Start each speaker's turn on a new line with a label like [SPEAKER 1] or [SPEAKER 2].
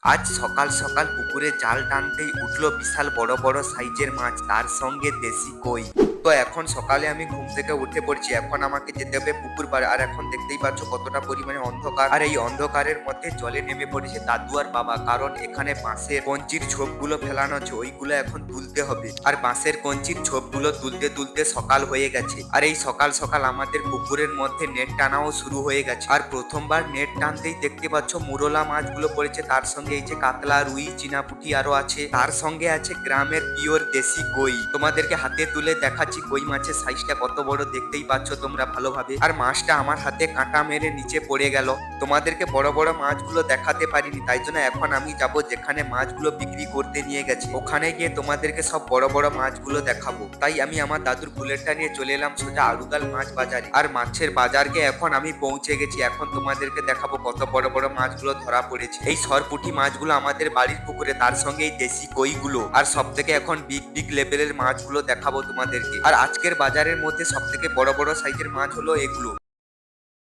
[SPEAKER 1] আজ সকাল সকাল পুকুরে জাল টানতেই উঠলো বিশাল বড় বড় সাইজের মাছ, তার সঙ্গে দেশি কই। তো এখন সকালে আমি ঘুম থেকে উঠে পড়ছি, এখন আমাকে যেতে হবে পুকুর পাড়ে। আর এখন দেখতেই পাচ্ছ কতটা পরিমাণে অন্ধকার, আর এই অন্ধকারের মধ্যে জলে নেমে পড়েছে দাদু আর বাবা, কারণ এখানে বাঁশের কঞ্চির ঝোপগুলো ফেলানো আছে, ওইগুলো এখন তুলতে হবে। আর বাঁশের কঞ্চির ঝোপগুলো তুলতে তুলতে সকাল হয়ে গেছে। আর এই সকাল সকাল আমাদের পুকুরের মধ্যে নেট টানাও শুরু হয়ে গেছে। আর প্রথমবার নেট টানতেই দেখতে পাচ্ছ মুরলা মাছগুলো পড়েছে, তার সঙ্গে এই যে কাতলা, রুই, চীনা পুঁটি আরো আছে, তার সঙ্গে আছে গ্রামের পিওর দেশি কই। তোমাদেরকে হাতে তুলে দেখাচ্ছি কই মাছের সাইজটা কত বড়, দেখতেই পাচ্ছ তোমরা ভালোভাবে। আর মাছটা আমার হাতে কাঁটা মেরে নিচে পড়ে গেল। তোমাদেরকে বড় বড় মাছগুলো দেখাতে পারিনি, তাই জন্য এখন আমি যাব যেখানে মাছগুলো বিক্রি করতে নিয়ে গেছে, ওখানে গিয়ে তোমাদেরকে সব বড় বড় মাছগুলো দেখাবো। তাই আমি আমার দাদুর বুলেটটা নিয়ে চলে এলাম সোজা আলুগাল মাছ বাজারে। আর মাছের বাজারকে এখন আমি পৌঁছে গেছি, এখন তোমাদেরকে দেখাবো কত বড় বড় মাছগুলো ধরা পড়েছে। এই সরপুঁটি মাছগুলো আমাদের বাড়ির পুকুরে, তার সঙ্গে এই দেশি কইগুলো, আর সব থেকে এখন বিগ বিগ লেভেলের মাছগুলো দেখাবো তোমাদেরকে। আর আজকের বাজারের মধ্যে সব থেকে বড় বড় সাইজের মাছ হলো এগুলো।